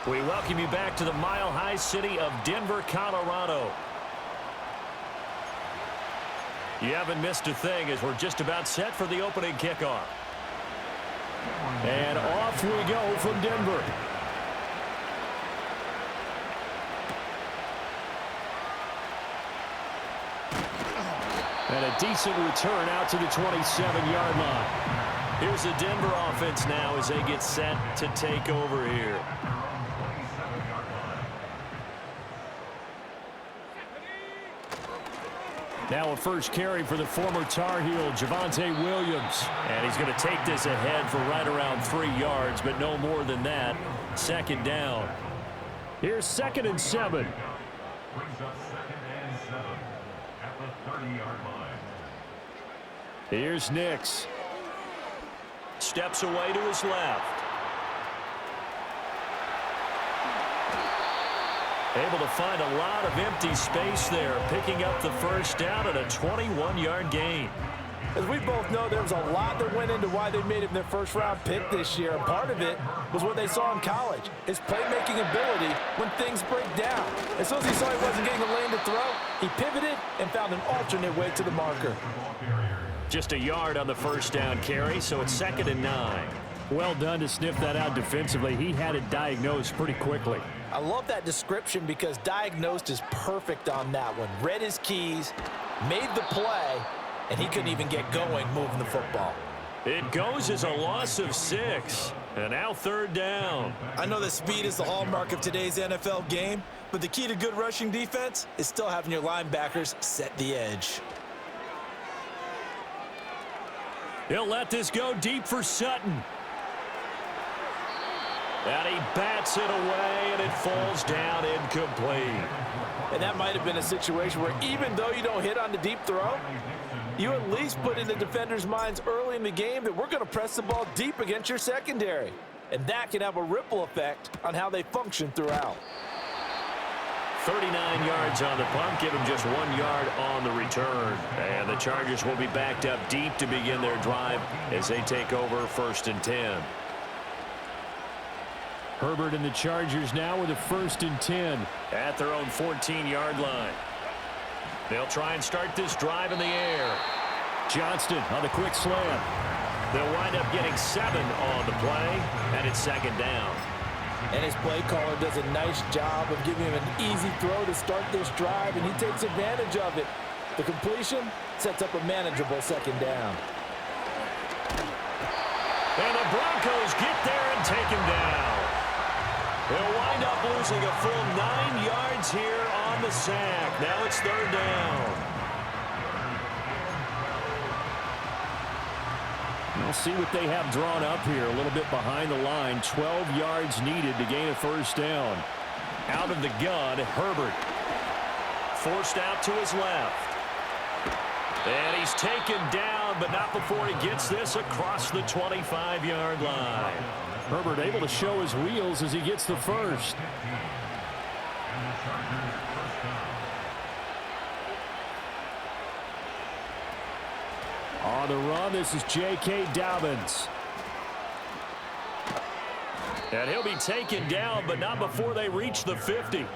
We welcome you back to the mile-high city of Denver, Colorado. You haven't missed a thing as we're just about set for the opening kickoff. And off we go from Denver. And a decent return out to the 27-yard line. Here's the Denver offense now as they get set to take over here. Now a first carry for the former Tar Heel, Javonte Williams. And he's going to take this ahead for right around 3 yards, but no more than that. Second down. Here's 2nd and 7. Brings up 2nd and 7 at the 30-yard line. Here's Nix. Steps away to his left. Able to find a lot of empty space there, picking up the first down at a 21-yard gain. As we both know, there was a lot that went into why they made him their first-round pick this year. And part of it was what they saw in college, his playmaking ability when things break down. As soon as he saw he wasn't getting a lane to throw, he pivoted and found an alternate way to the marker. Just a yard on the first down carry, so it's 2nd and 9. Well done to sniff that out defensively. He had it diagnosed pretty quickly. I love that description because diagnosed is perfect on that one. Read his keys, made the play, and he couldn't even get going moving the football. It goes as a loss of 6. And now 3rd down. I know that speed is the hallmark of today's NFL game, but the key to good rushing defense is still having your linebackers set the edge. He'll let this go deep for Sutton. And he bats it away, and it falls down incomplete. And that might have been a situation where even though you don't hit on the deep throw, you at least put in the defenders' minds early in the game that we're going to press the ball deep against your secondary. And that can have a ripple effect on how they function throughout. 39 yards on the punt, give him just 1 yard on the return. And the Chargers will be backed up deep to begin their drive as they take over 1st and 10. Herbert and the Chargers now with a 1st and 10 at their own 14-yard line. They'll try and start this drive in the air. Johnston on the quick slant. They'll wind up getting 7 on the play, and it's 2nd down. And his play caller does a nice job of giving him an easy throw to start this drive, and he takes advantage of it. The completion sets up a manageable 2nd down. And the Broncos get there and take him down. They'll wind up losing a full 9 yards here on the sack. Now it's 3rd down. We'll see what they have drawn up here. A little bit behind the line. 12 yards needed to gain a 1st down. Out of the gun, Herbert. Forced out to his left. And he's taken down, but not before he gets this across the 25-yard line. Herbert able to show his wheels as he gets the first. On the run, this is J.K. Dobbins. And he'll be taken down, but not before they reach the 50.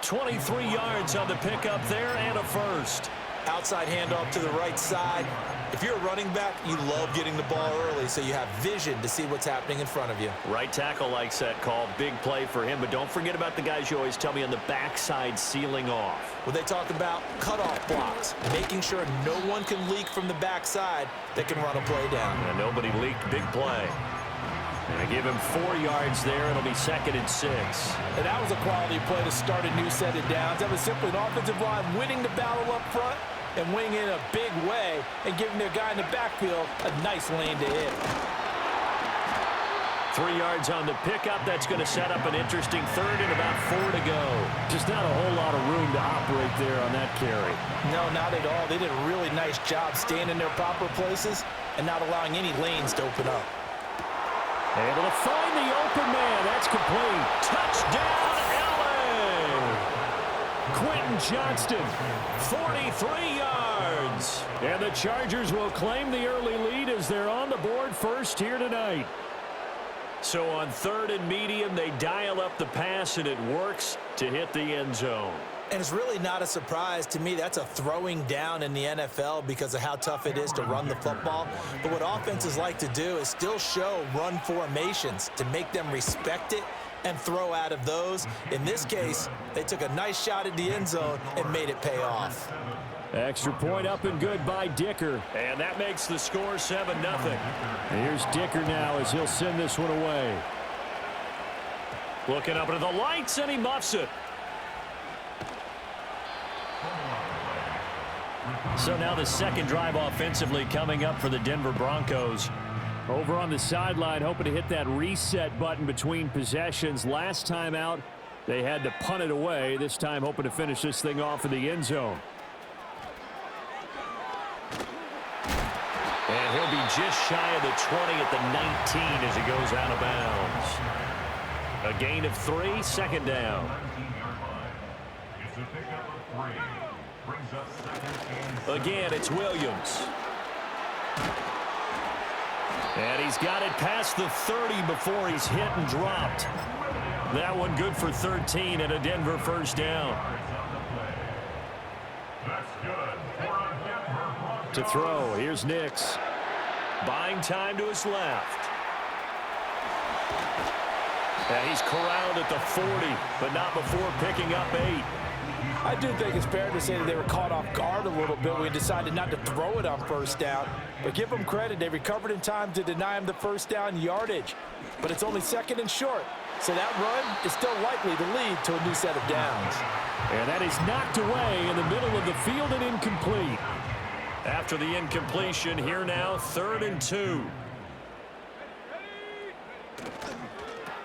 23 yards on the pickup there and a first. Outside handoff to the right side. If you're a running back, you love getting the ball early so you have vision to see what's happening in front of you. Right tackle likes that call. Big play for him, but don't forget about the guys you always tell me on the backside sealing off. Well, they talk about cutoff blocks, making sure no one can leak from the backside that can run a play down. And nobody leaked. Big play. And I give him 4 yards there. It'll be 2nd and 6. And that was a quality play to start a new set of downs. That was simply an offensive line winning the battle up front and winning in a big way and giving their guy in the backfield a nice lane to hit. 3 yards on the pickup. That's going to set up an interesting 3rd and about 4 to go. Just not a whole lot of room to operate there on that carry. No, not at all. They did a really nice job staying in their proper places and not allowing any lanes to open up. Able to find the open man. That's complete. Touchdown, LA! Quentin Johnston, 43 yards. And the Chargers will claim the early lead as they're on the board first here tonight. So on 3rd and medium, they dial up the pass, and it works to hit the end zone. And it's really not a surprise to me. That's a throwing down in the NFL because of how tough it is to run the football. But what offenses like to do is still show run formations to make them respect it and throw out of those. In this case, they took a nice shot at the end zone and made it pay off. Extra point up and good by Dicker. And that makes the score 7-0. Here's Dicker now as he'll send this one away. Looking up into the lights, and he muffs it. So now the second drive offensively coming up for the Denver Broncos. Over on the sideline, hoping to hit that reset button between possessions. Last time out, they had to punt it away. This time hoping to finish this thing off in the end zone. And he'll be just shy of the 20 at the 19 as he goes out of bounds. A gain of 3, 2nd down. It's a pickup of 3. Brings up 2nd and 7. Again, it's Williams. And he's got it past the 30 before he's hit and dropped. That one good for 13 and a Denver 1st down. That's good for a Denver Broncos. To throw, here's Nix. Buying time to his left. And he's corralled at the 40, but not before picking up 8. I do think it's fair to say that they were caught off guard a little bit when we decided not to throw it on 1st down. But give them credit, they recovered in time to deny him the 1st down yardage. But it's only 2nd and short, so that run is still likely to lead to a new set of downs. And that is knocked away in the middle of the field and incomplete. After the incompletion, here now, 3rd and 2.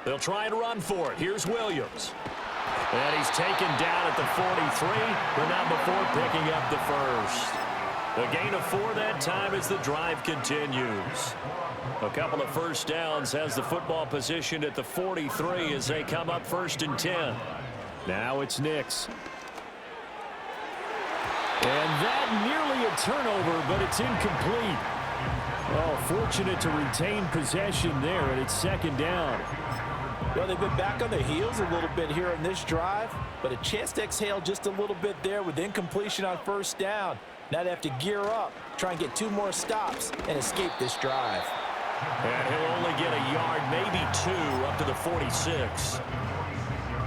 They'll try and run for it. Here's Williams. And he's taken down at the 43, but not before picking up the 1st. A gain of 4 that time as the drive continues. A couple of 1st downs has the football position at the 43 as they come up 1st and 10. Now it's Nix. And that nearly a turnover, but it's incomplete. Oh, fortunate to retain possession there, and it's 2nd down. Well, they've been back on their heels a little bit here on this drive, but a chance to exhale just a little bit there with incompletion on 1st down. Now they have to gear up, try and get 2 more stops, and escape this drive. And he'll only get a yard, maybe 2, up to the 46.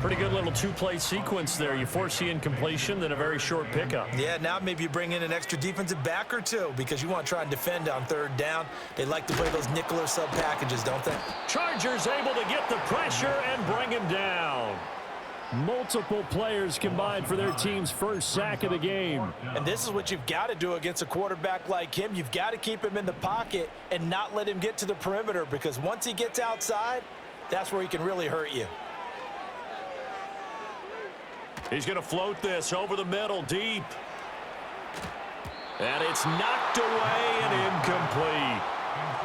Pretty good little 2-play sequence there. You force the incompletion, then a very short pickup. Yeah, now maybe you bring in an extra defensive back or 2 because you want to try and defend on 3rd down. They like to play those nickel or sub packages, don't they? Chargers able to get the pressure and bring him down. Multiple players combined for their team's 1st sack of the game. And this is what you've got to do against a quarterback like him. You've got to keep him in the pocket and not let him get to the perimeter because once he gets outside, that's where he can really hurt you. He's going to float this over the middle, deep. And it's knocked away and incomplete.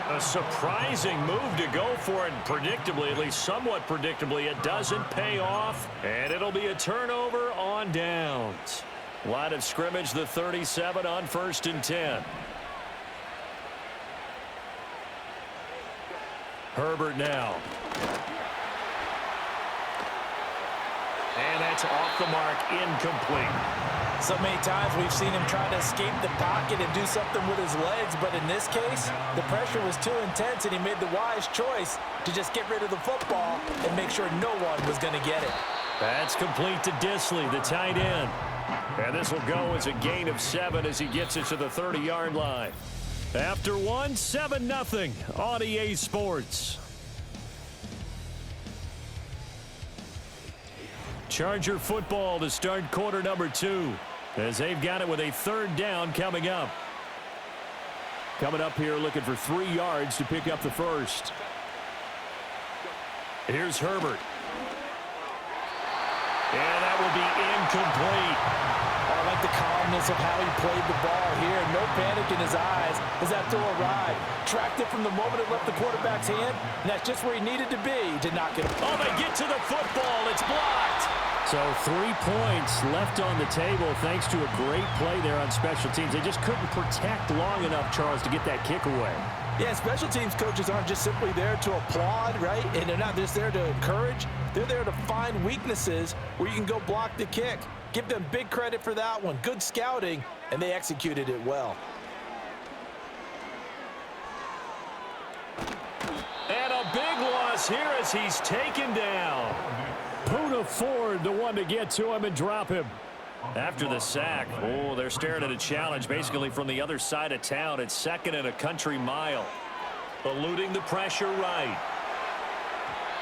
A surprising move to go for it, and predictably, at least somewhat predictably, it doesn't pay off. And it'll be a turnover on downs. Line of scrimmage, the 37 on 1st and 10. Herbert now. And that's off the mark, incomplete. So many times we've seen him try to escape the pocket and do something with his legs, but in this case, the pressure was too intense and he made the wise choice to just get rid of the football and make sure no one was going to get it. That's complete to Disley, the tight end. And this will go as a gain of 7 as he gets it to the 30-yard line. After one, 7-0 on EA Sports. Charger football to start quarter number 2 as they've got it with a 3rd down coming up. Coming up here looking for 3 yards to pick up the 1st. Here's Herbert. And that will be incomplete. I like the calmness of how he played the ball here. No panic in his eyes as that throw arrived. Tracked it from the moment it left the quarterback's hand, and that's just where he needed to be to knock it. Oh, they get to the football. It's blocked. So 3 points left on the table thanks to a great play there on special teams. They just couldn't protect long enough, Charles, to get that kick away. Yeah, special teams coaches aren't just simply there to applaud, right? And they're not just there to encourage. They're there to find weaknesses where you can go block the kick. Give them big credit for that one. Good scouting, and they executed it well. And a big loss here as he's taken down. Puna Ford, the one to get to him and drop him. After the sack, oh, they're staring at a challenge basically from the other side of town. It's second and a country mile. Eluding the pressure right.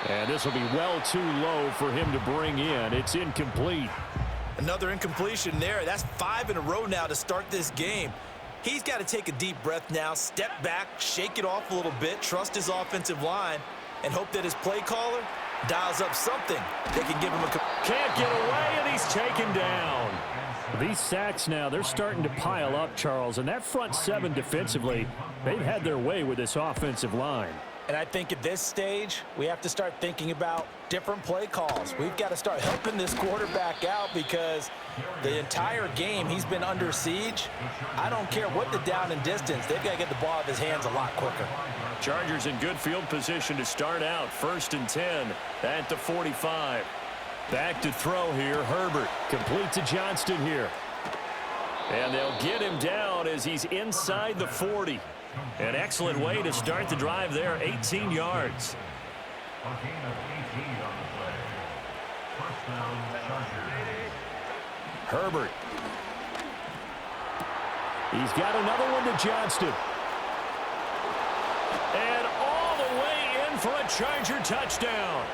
And this will be well too low for him to bring in. It's incomplete. Another incompletion there. That's 5 in a row now to start this game. He's got to take a deep breath now, step back, shake it off a little bit, trust his offensive line, and hope that his play caller dials up something that can give him a... Can't get away, and he's taken down. These sacks now, they're starting to pile up, Charles, and that front seven defensively, they've had their way with this offensive line. And I think at this stage, we have to start thinking about different play calls. We've got to start helping this quarterback out because the entire game he's been under siege. I don't care what the down and distance. They've got to get the ball out of his hands a lot quicker. Chargers in good field position to start out. 1st and 10 at the 45. Back to throw here. Herbert complete to Johnston here. And they'll get him down as he's inside the 40. An excellent way to start the drive there, 18 yards. A gain of 18 on the play. First down, Chargers. Herbert. He's got another one to Johnston. And all the way in for a Charger touchdown.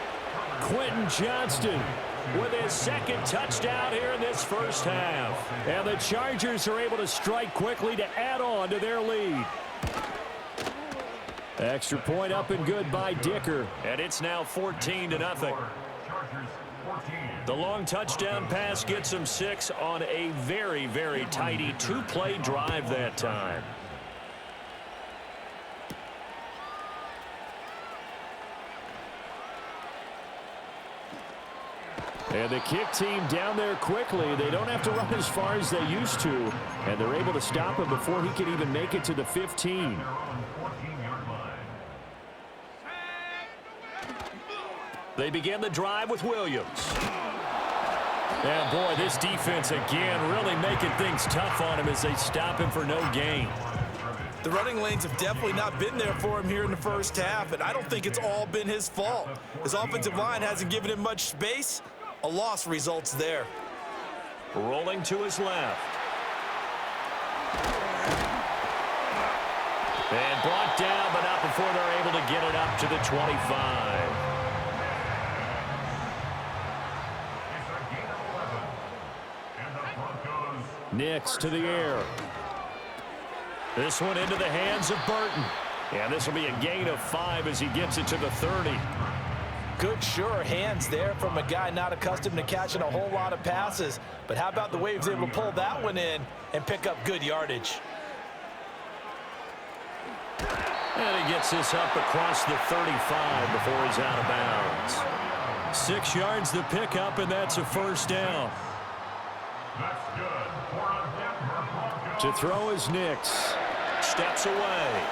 Quentin Johnston with his second touchdown here in this first half. And the Chargers are able to strike quickly to add on to their lead. Extra point up and good by Dicker. And it's now 14-0. The long touchdown pass gets him 6 on a very, very tidy 2-play drive that time. And the kick team down there quickly. They don't have to run as far as they used to. And they're able to stop him before he can even make it to the 15. They begin the drive with Williams. And boy, this defense again really making things tough on him as they stop him for no gain. The running lanes have definitely not been there for him here in the first half, and I don't think it's all been his fault. His offensive line hasn't given him much space. A loss results there. Rolling to his left. And brought down, but not before they're able to get it up to the 25. Nix to the air. This one into the hands of Burton. And this will be a gain of 5 as he gets it to the 30. Good, sure hands there from a guy not accustomed to catching a whole lot of passes. But how about the way he was able to pull that one in and pick up good yardage? And he gets this up across the 35 before he's out of bounds. 6 yards the pickup, and that's a first down. That's good. To throw is Nix. Steps away.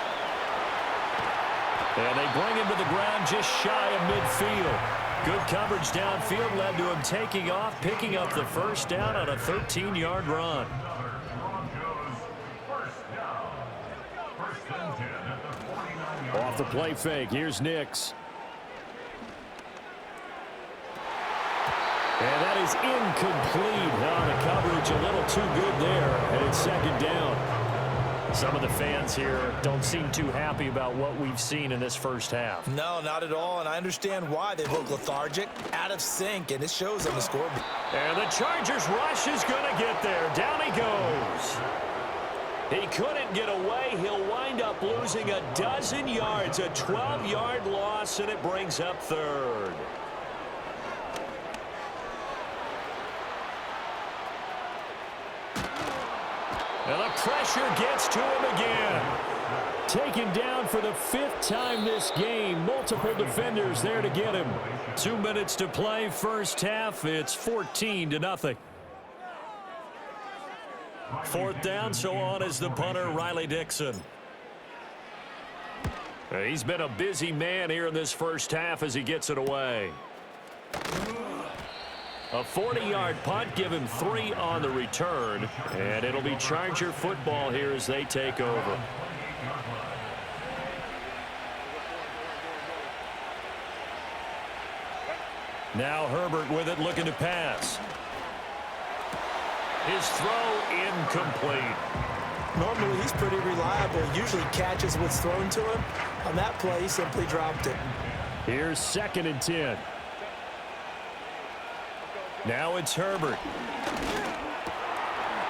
And they bring him to the ground just shy of midfield. Good coverage downfield led to him taking off, picking up the first down on a 13-yard run. Off the play fake, here's Nix. And that is incomplete. The coverage a little too good there, and it's second down. Some of the fans here don't seem too happy about what we've seen in this first half. No, not at all, and I understand why they look lethargic, out of sync, and it shows on the scoreboard. And the Chargers rush is going to get there. Down he goes. He couldn't get away. He'll wind up losing a dozen yards, a 12-yard loss, and it brings up third. And the pressure gets to him again. Taken down for the 5th time this game. Multiple defenders there to get him. 2 minutes to play first half. It's 14-0. Fourth down, so on is the punter, Riley Dixon. He's been a busy man here in this first half as he gets it away. A 40-yard punt, give him 3 on the return, and it'll be Charger football here as they take over. Now Herbert with it, looking to pass. His throw incomplete. Normally, he's pretty reliable. Usually catches what's thrown to him. On that play, he simply dropped it. Here's 2nd and 10. Now it's Herbert.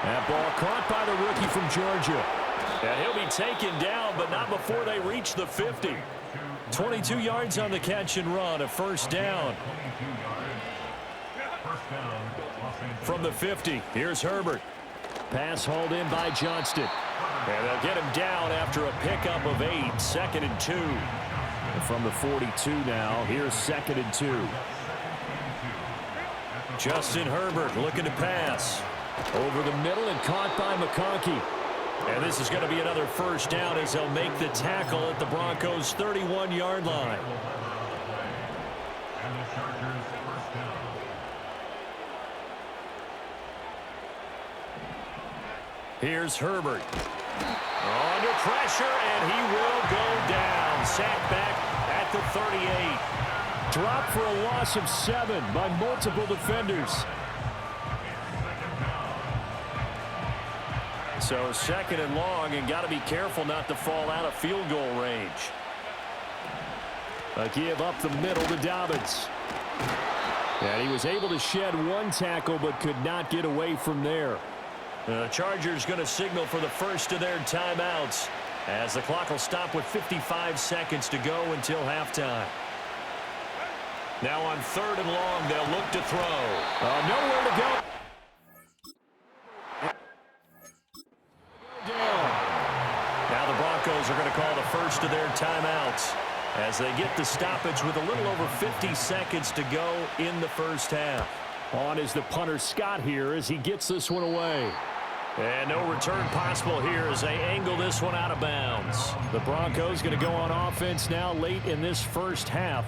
That ball caught by the rookie from Georgia. And he'll be taken down, but not before they reach the 50. 22 yards on the catch and run, a first down. From the 50, here's Herbert. Pass hauled in by Johnston. And they'll get him down after a pickup of 8, 2nd and 2. And from the 42 now, here's 2nd and 2. Justin Herbert looking to pass. Over the middle and caught by McConkey. And this is going to be another first down as they'll make the tackle at the Broncos' 31-yard line. And the Chargers first down. Here's Herbert. Under pressure, and he will go down. Sacked back at the 38. Dropped for a loss of 7 by multiple defenders. So 2nd and long, and got to be careful not to fall out of field goal range. A give up the middle to Dobbins. And he was able to shed 1 tackle, but could not get away from there. The Chargers going to signal for the first of their timeouts as the clock will stop with 55 seconds to go until halftime. Now on 3rd and long, they'll look to throw. Nowhere to go. Now the Broncos are going to call the first of their timeouts as they get the stoppage with a little over 50 seconds to go in the first half. On is the punter Scott here as he gets this one away. And no return possible here as they angle this one out of bounds. The Broncos going to go on offense now late in this first half.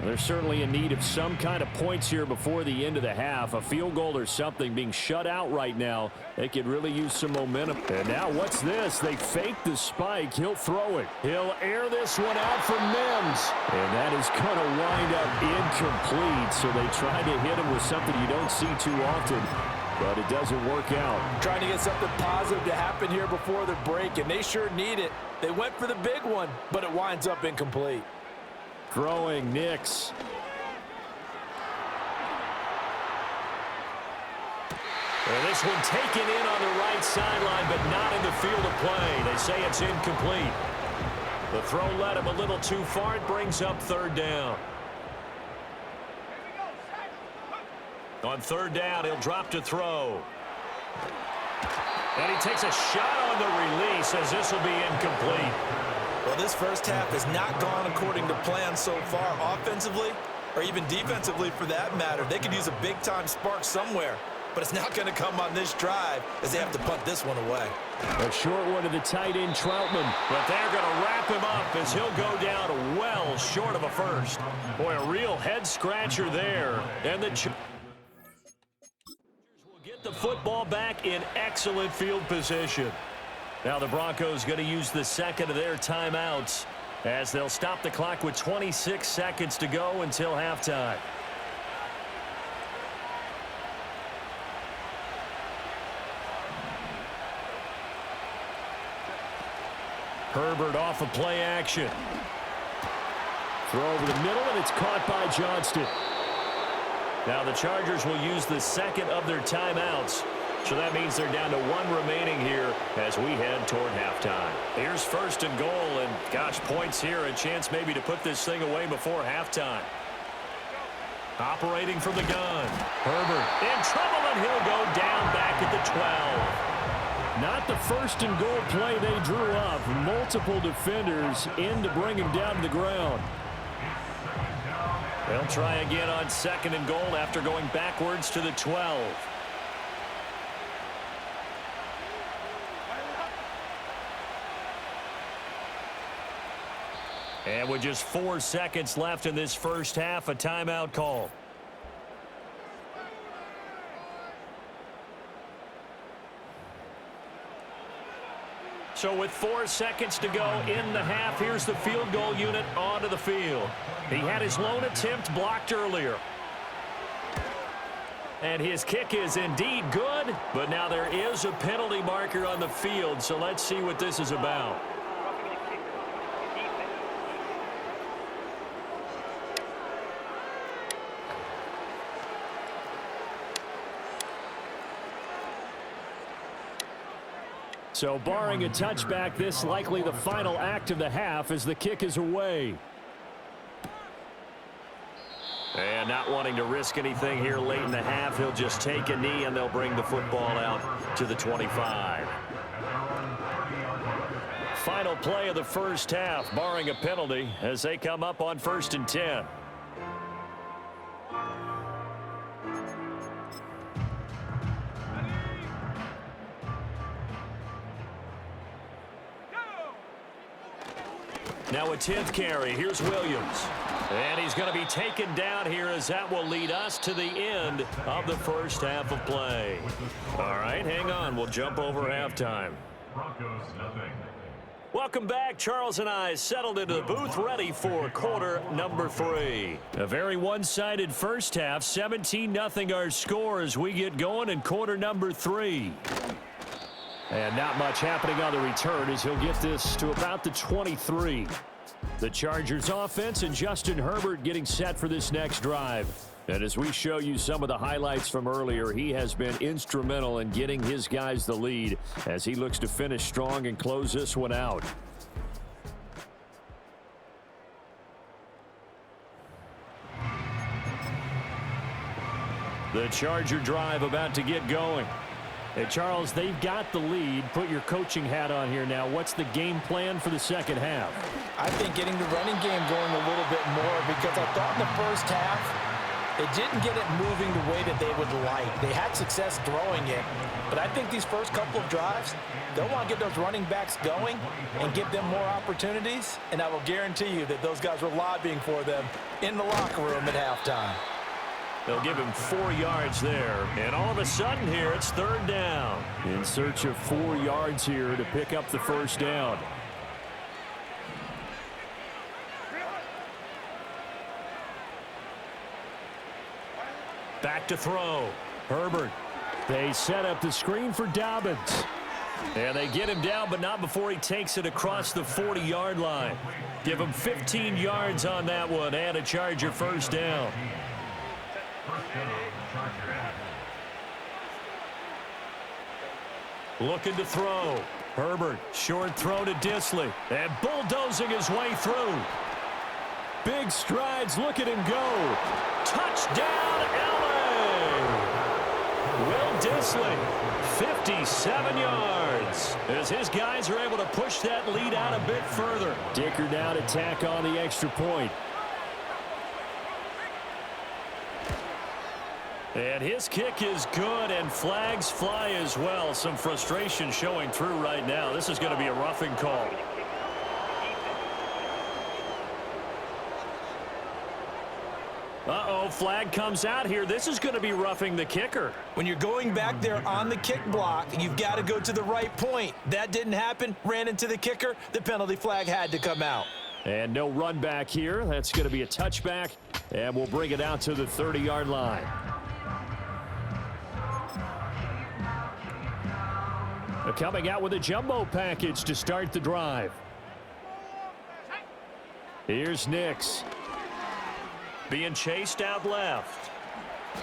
They're certainly in need of some kind of points here before the end of the half. A field goal or something, being shut out right now. They could really use some momentum. And now what's this? They fake the spike. He'll throw it. He'll air this one out for Mims. And that is going to wind up incomplete. So they tried to hit him with something you don't see too often, but it doesn't work out. Trying to get something positive to happen here before the break, and they sure need it. They went for the big one, but it winds up incomplete. Throwing Nix. And this one taken in on the right sideline, but not in the field of play. They say it's incomplete. The throw led him a little too far. It brings up 3rd down. On 3rd down, he'll drop to throw. And he takes a shot on the release as this will be incomplete. Well, this first half has not gone according to plan so far offensively, or even defensively for that matter. They could use a big-time spark somewhere, but it's not going to come on this drive as they have to punt this one away. A short one to the tight end, Troutman. But they're going to wrap him up as he'll go down well short of a first. Boy, a real head-scratcher there. And the Chargers will get the football back in excellent field position. Now the Broncos going to use the 2nd of their timeouts as they'll stop the clock with 26 seconds to go until halftime. Herbert off of play action. Throw over the middle, and it's caught by Johnston. Now the Chargers will use the 2nd of their timeouts. So that means they're down to 1 remaining here as we head toward halftime. Here's 1st and goal, and gosh, points here. A chance maybe to put this thing away before halftime. Operating from the gun. Herbert in trouble, and he'll go down back at the 12. Not the 1st and goal play they drew up. Multiple defenders in to bring him down to the ground. They'll try again on 2nd and goal after going backwards to the 12. And with just 4 seconds left in this first half, a timeout call. So with 4 seconds to go in the half, here's the field goal unit onto the field. He had his lone attempt blocked earlier. And his kick is indeed good, but now there is a penalty marker on the field, so let's see what this is about. So barring a touchback, this likely the final act of the half as the kick is away. And not wanting to risk anything here late in the half, he'll just take a knee and they'll bring the football out to the 25. Final play of the first half, barring a penalty, as they come up on 1st and 10. Now a 10th carry. Here's Williams. And he's going to be taken down here as that will lead us to the end of the first half of play. All right, hang on. We'll jump over halftime. Welcome back. Charles and I settled into the booth ready for quarter number 3. A very one-sided first half. 17-0 our score as we get going in quarter number 3. And not much happening on the return as he'll get this to about the 23. The Chargers offense and Justin Herbert getting set for this next drive. And as we show you some of the highlights from earlier, he has been instrumental in getting his guys the lead as he looks to finish strong and close this one out. The Charger drive about to get going. Hey, Charles, they've got the lead. Put your coaching hat on here now. What's the game plan for the second half? I think getting the running game going a little bit more because I thought in the first half they didn't get it moving the way that they would like. They had success throwing it, but I think these first couple of drives, they'll want to get those running backs going and give them more opportunities, and I will guarantee you that those guys were lobbying for them in the locker room at halftime. They'll give him 4 yards there. And all of a sudden here, it's 3rd down. In search of 4 yards here to pick up the first down. Back to throw. Herbert. They set up the screen for Dobbins. And they get him down, but not before he takes it across the 40-yard line. Give him 15 yards on that one and a Charger first down. Looking to throw. Herbert, short throw to Disley. And bulldozing his way through. Big strides, look at him go. Touchdown, LA! Will Disley, 57 yards. As his guys are able to push that lead out a bit further. Dicker down to tack on the extra point. And his kick is good, and flags fly as well. Some frustration showing through right now. This is going to be a roughing call. Uh-oh, flag comes out here. This is going to be roughing the kicker. When you're going back there on the kick block, you've got to go to the right point. That didn't happen. Ran into the kicker. The penalty flag had to come out. And no run back here. That's going to be a touchback, and we'll bring it out to the 30-yard line. Coming out with a jumbo package to start the drive. Here's Nix. Being chased out left.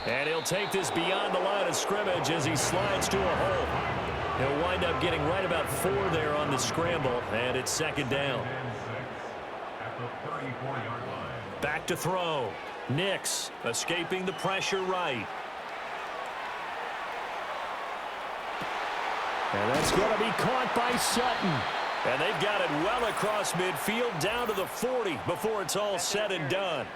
And he'll take this beyond the line of scrimmage as he slides to a hole. He'll wind up getting right about 4 there on the scramble, and it's 2nd down. Back to throw. Nix escaping the pressure right. And that's going to be caught by Sutton. And they've got it well across midfield down to the 40 before it's all said and done.